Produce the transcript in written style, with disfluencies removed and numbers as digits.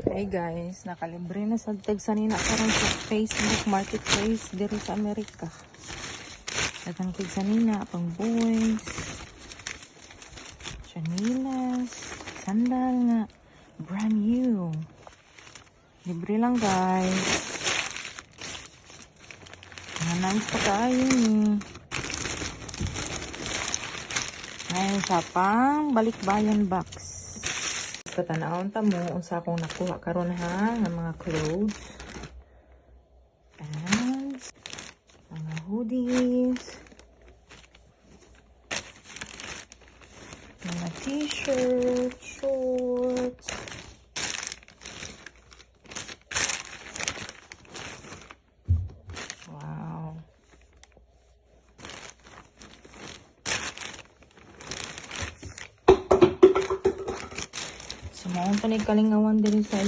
Hey guys, nakalibre na sa tag sanina karon sa Facebook Marketplace diri sa Amerika. Daghang tag sanina pang boys, chanilas, sandal nga brand new. Libre lang guys. Nice pa kayo ni. Ngayon sa pang balikbayan box. Katanawon ta mo unsa akong nakuha karon ha ng mga clothes and mga hoodies, mga t-shirts, shorts, wow. Sumaon pa ni kalingawan din sa